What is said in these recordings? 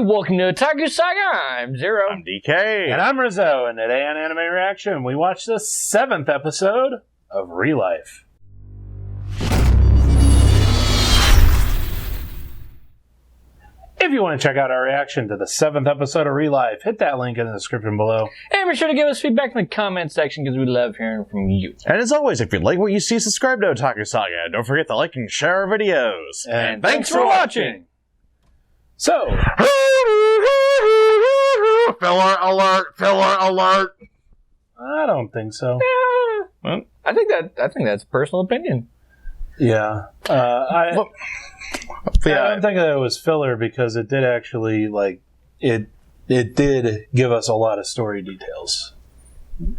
welcome to Otaku Saga. I'm Zero. I'm DK. And I'm Rizzo, and today on Anime Reaction, we watched the 7th episode of ReLIFE. If you want to check out our reaction to the 7th episode of ReLIFE, hit that link in the description below. And be sure to give us feedback in the comment section because we love hearing from you. And as always, if you like what you see, subscribe to Otaku Saga. Don't forget to like and share our videos. And thanks for watching. So, filler alert! Filler alert! I don't think so. Well, I think that's personal opinion. Yeah. I don't think that it was filler because it did actually, it did give us a lot of story details.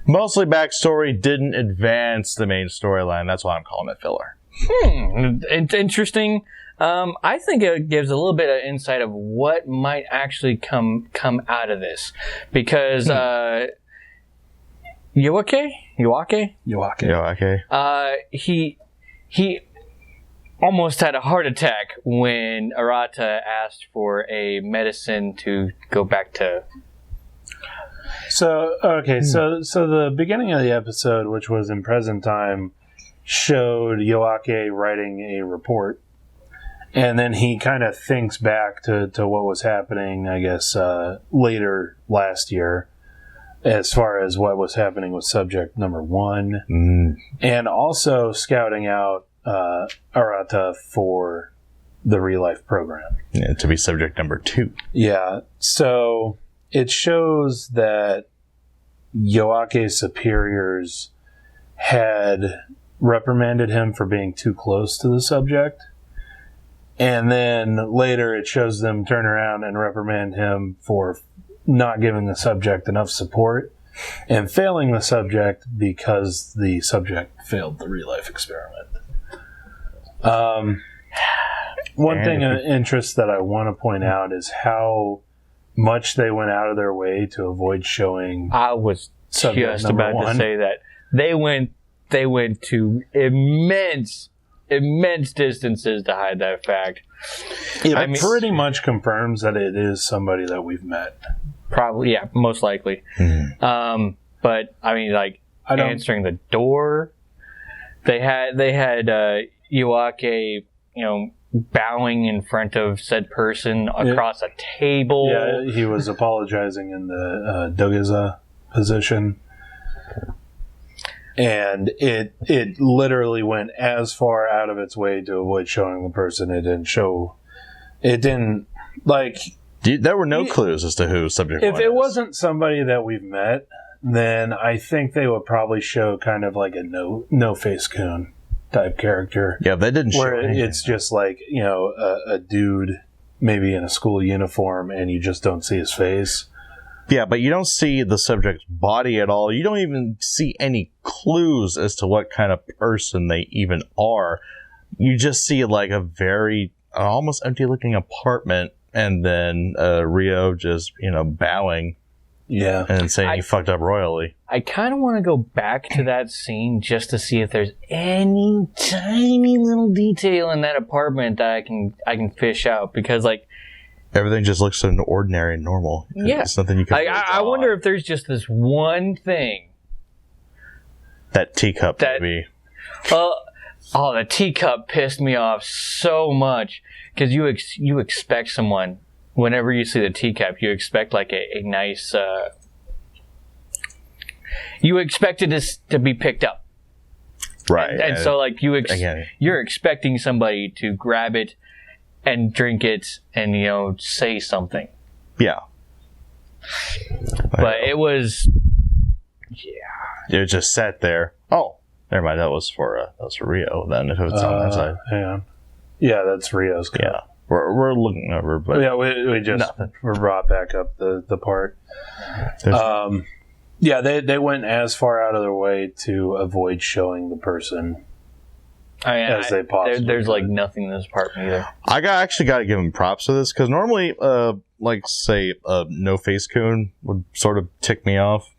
Mostly backstory, didn't advance the main storyline. That's why I'm calling it filler. It's interesting. I think it gives a little bit of insight of what might actually come out of this. Because, Yoake? He almost had a heart attack when Arata asked for a medicine to go back to... So the beginning of the episode, which was in present time, showed Yoake writing a report. And then he kind of thinks back to what was happening, I guess, later last year, as far as what was happening with subject number 1. And also scouting out Arata for the ReLIFE program. Yeah, to be subject number 2. Yeah, so it shows that Yoake's superiors had reprimanded him for being too close to the subject. And then later it shows them turn around and reprimand him for not giving the subject enough support and failing the subject because the subject failed the ReLIFE experiment. One thing of interest that I want to point out is how much they went out of their way to avoid showing. I was just about to say that. They went to immense distances to hide that fact. It pretty much confirms that it is somebody that we've met. Probably, yeah, most likely. But I mean, answering the door, they had Yoake, bowing in front of said person across a table. Yeah, he was apologizing in the Dogaza position. And it literally went as far out of its way to avoid showing the person. There were no clues as to who subject was. If it is. wasn't somebody that we've met, then I think they would probably show kind of like a no-face coon type character. Yeah, they didn't show anything. It's just like, a dude maybe in a school uniform and you just don't see his face. Yeah, but you don't see the subject's body at all. You don't even see any clues as to what kind of person they even are. You just see like a very almost empty-looking apartment, and then Rio just bowing, and saying he fucked up royally. I kind of want to go back to that scene just to see if there's any tiny little detail in that apartment that I can fish out, because everything just looks so ordinary and normal. Yeah. It's nothing you can I wonder if there's just this one thing. That teacup, maybe. The teacup pissed me off so much. Because you expect someone, whenever you see the teacup, you expect like a nice... you expect it to be picked up. Right. And so you're expecting somebody to grab it and drink it and, say something. Yeah. But it was... Yeah. It just sat there. Oh, never mind. That was for Rio then, if it's on that side. Hang on. Yeah, that's Rio's cup. Yeah. We're looking over, but... Yeah, we just brought back up the part. Yeah, they went as far out of their way to avoid showing the person as they possibly There's nothing in this part either. I actually got to give him props for this, because normally, say, no face coon would sort of tick me off.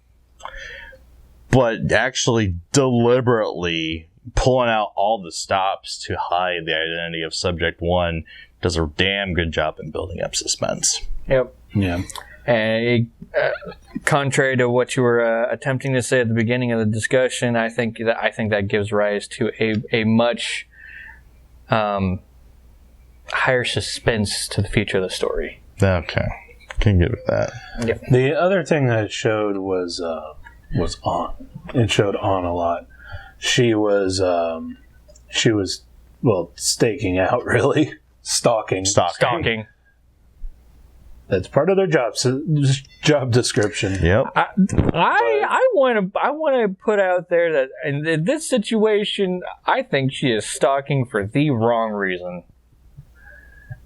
But actually deliberately pulling out all the stops to hide the identity of subject 1 does a damn good job in building up suspense. Yep. Yeah. And contrary to what you were attempting to say at the beginning of the discussion, I think that gives rise to a much higher suspense to the future of the story. Okay, can give it that. Yep. The other thing that it showed was On. It showed On a lot. She was staking out, really. Stalking. That's part of their job description. Yep. I want to put out there that in this situation, I think she is stalking for the wrong reason.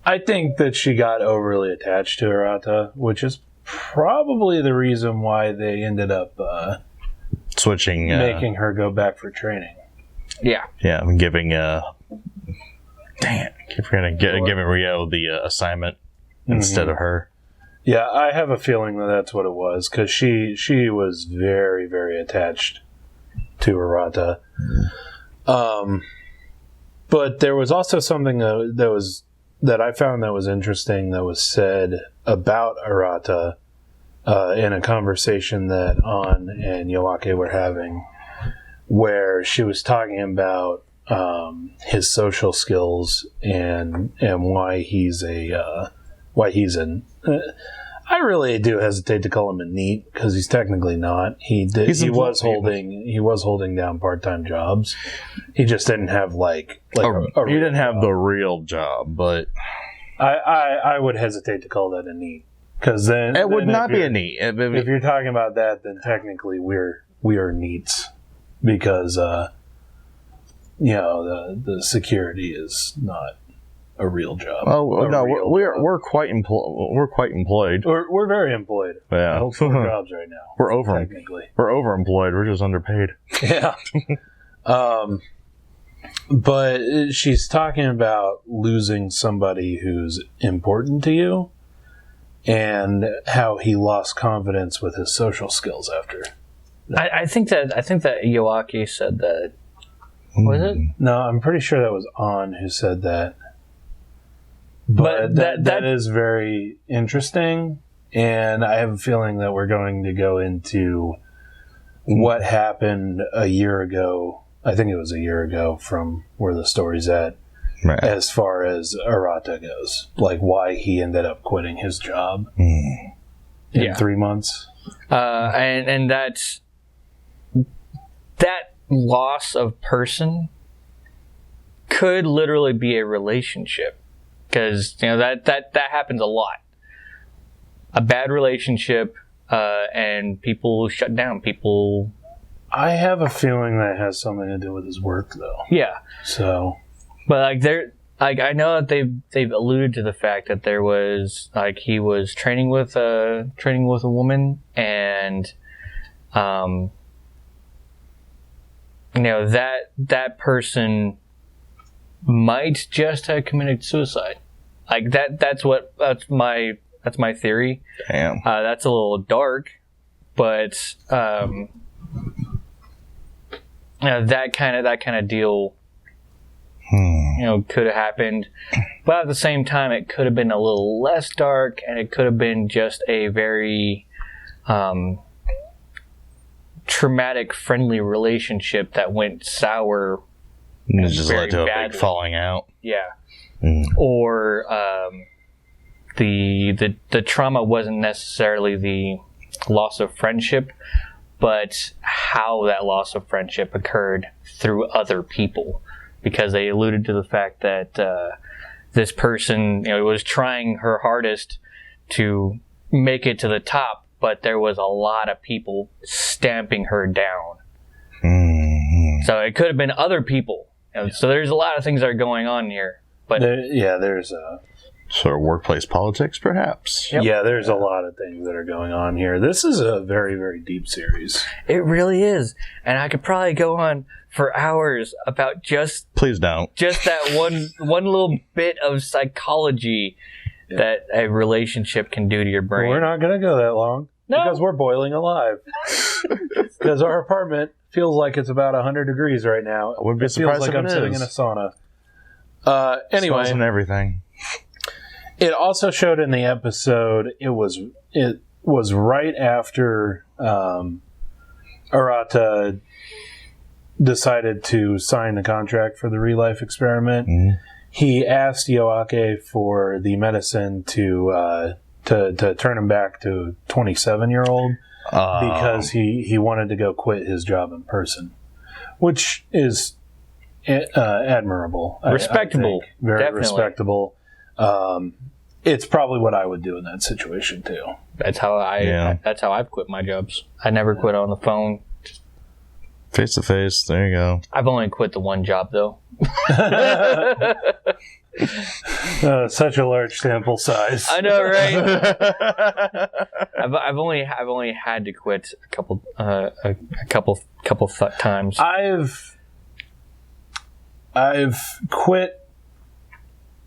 I think that she got overly attached to Arata, which is probably the reason why they ended up Switching. making her go back for training. Yeah. Yeah, I'm giving. Damn, I keep forgetting. Giving Rio the assignment instead of her. Yeah, I have a feeling that that's what it was, because she was very, very attached to Arata. But there was also something that I found that was interesting that was said about Arata in a conversation that On and Yoake were having, where she was talking about his social skills and why he's I really do hesitate to call him a NEET, because he's technically not. He was holding down part-time jobs. He just didn't have he didn't have the real job, but I would hesitate to call that a NEET, because then it would not be a NEET. If you're talking about that, then technically we are NEETs, because the security is not a real job. Oh no, we're quite employed. We're very employed. Yeah, I hold 4 jobs right now. We're technically overemployed. We're just underpaid. Yeah. But she's talking about losing somebody who's important to you, and how he lost confidence with his social skills after. I think that Yoake said that. Was it? No, I'm pretty sure that was On who said that. But that is very interesting, and I have a feeling that we're going to go into what happened a year ago. I think it was a year ago from where the story's at, right, as far as Arata goes. Like, why he ended up quitting his job in 3 months. And that loss of person could literally be a relationship. Because that happens a lot. A bad relationship, and people shut down. People. I have a feeling that has something to do with his work, though. Yeah. So, but I know that they've alluded to the fact that there was he was training with a woman, and that person might just have committed suicide. That's my theory. Damn. That's a little dark, but that kind of deal could have happened. But at the same time, it could have been a little less dark, and it could have been just a very traumatic, friendly relationship that went sour. And it just led to a badly. big falling out. Yeah. Or the trauma wasn't necessarily the loss of friendship, but how that loss of friendship occurred through other people, because they alluded to the fact that this person was trying her hardest to make it to the top, but there was a lot of people stamping her down. So it could have been other people. So there's a lot of things that are going on here. But there's sort of workplace politics, perhaps. Yep. Yeah, there's a lot of things that are going on here. This is a very, very deep series. It really is, and I could probably go on for hours about Please don't. Just that one little bit of psychology that a relationship can do to your brain. We're not going to go that long. No. Because we're boiling alive. Because our apartment feels like it's about 100 degrees right now. I wouldn't be surprised feels like if I'm it sitting is. in a sauna. Anyway, Smells and everything. It also showed in the episode. It was right after Arata decided to sign the contract for the ReLIFE experiment. Mhm. He asked Yoake for the medicine to turn him back to 27-year-old because he wanted to go quit his job in person, which is admirable, Respectable. I think. Very Definitely. respectable. It's probably what I would do in that situation too. That's how I've quit my jobs. I never quit on the phone. Face to face. There you go. I've only quit the one job though. Such a large sample size. I know, right? I've only had to quit a couple times. I've quit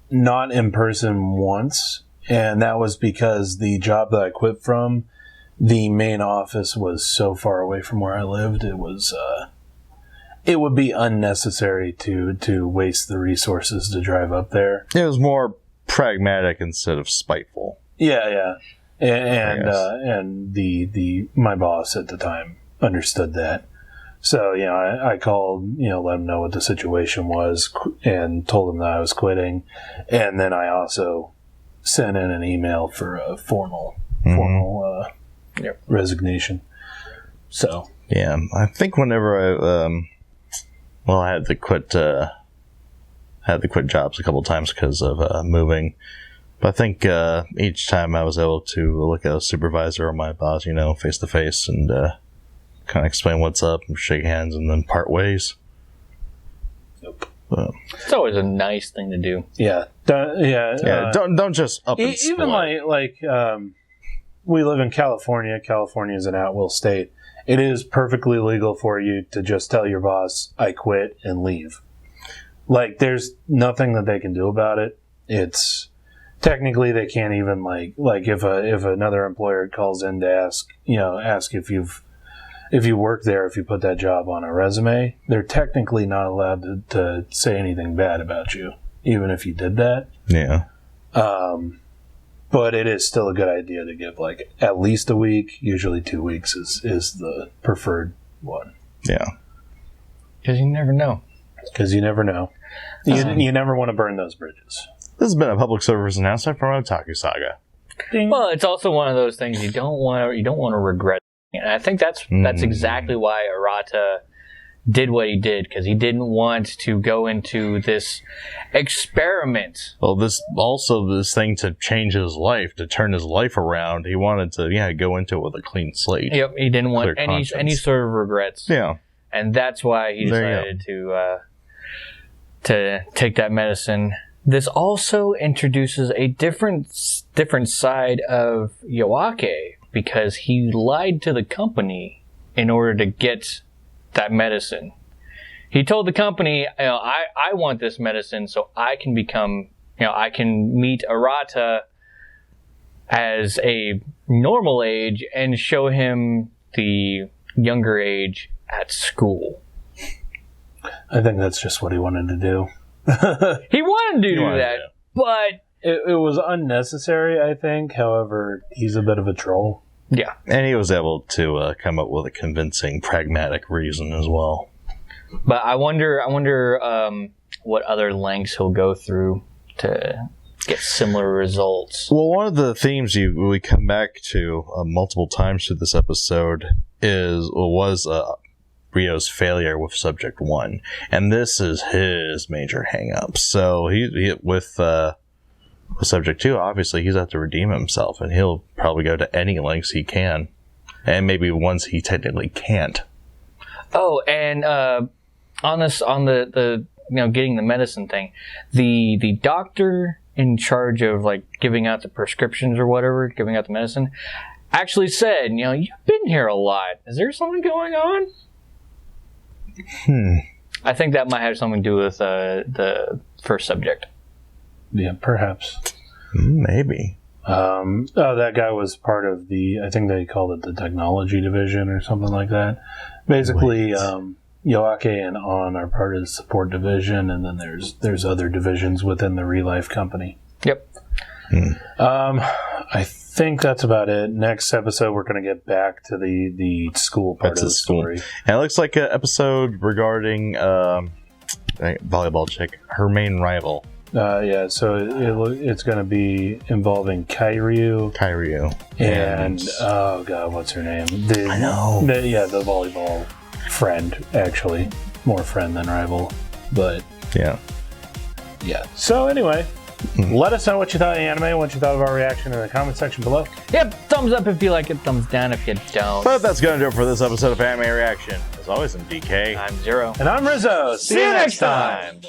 not in person once, and that was because the job that I quit from, the main office was so far away from where I lived. It was it would be unnecessary to waste the resources to drive up there. It was more pragmatic instead of spiteful. Yeah. And the my boss at the time understood that. So, I called, let him know what the situation was and told him that I was quitting. And then I also sent in an email for a formal resignation. So. Yeah, I think whenever I had to quit jobs a couple times because of moving. But I think each time I was able to look at a supervisor or my boss, face to face and kind of explain what's up, shake hands, and then part ways. Yep. It's always a nice thing to do. Yeah. Don't just up and split. Even like we live in California. California is an at-will state. It is perfectly legal for you to just tell your boss, I quit, and leave. Like, there's nothing that they can do about it. It's technically they can't even like if another employer calls in to ask if you work there, if you put that job on a resume, they're technically not allowed to say anything bad about you, even if you did that. Yeah. But it is still a good idea to give like at least a week. Usually 2 weeks is the preferred one. Yeah. Because you never know. You never want to burn those bridges. This has been a public service announcement from Otaku Saga. Ding. Well, it's also one of those things you don't want to regret. And I think that's exactly why Arata did what he did, because he didn't want to go into this experiment. Well, this thing to change his life, to turn his life around, he wanted to go into it with a clean slate. Yep, he didn't want any sort of regrets. Yeah. And that's why he decided to take that medicine. This also introduces a different side of Yoake, because he lied to the company in order to get that medicine. He told the company, I want this medicine so I can become, I can meet Arata as a normal age and show him the younger age at school. I think that's just what he wanted to do. He wanted to do that, but it was unnecessary, I think. However, he's a bit of a troll. Yeah. And he was able to come up with a convincing, pragmatic reason as well. But I wonder what other lengths he'll go through to get similar results. Well, one of the themes we come back to multiple times through this episode was Rio's failure with Subject 1. And this is his major hang-up. So he with Subject 2, obviously, he's out to redeem himself, and he'll probably go to any lengths he can. And maybe ones he technically can't. Oh, and on the getting the medicine thing, the doctor in charge of like giving out the prescriptions or whatever, giving out the medicine, actually said, you've been here a lot. Is there something going on? I think that might have something to do with the first subject. Yeah, perhaps. Maybe. That guy was part of I think they called it the technology division or something like that. Basically, Yoake and On are part of the support division, and then there's other divisions within the ReLIFE company. Yep. I think that's about it. Next episode, we're going to get back to the school part of the story. And it looks like an episode regarding volleyball chick, her main rival. Yeah, so it's going to be involving Kairyu. And, oh god, what's her name? I know. The volleyball friend, actually. More friend than rival. But, yeah. So, anyway, let us know what you thought of the anime, what you thought of our reaction in the comment section below. Yep, thumbs up if you like it, thumbs down if you don't. But that's going to do it for this episode of Anime Reaction. As always, I'm DK. I'm Zero. And I'm Rizzo. See you next time.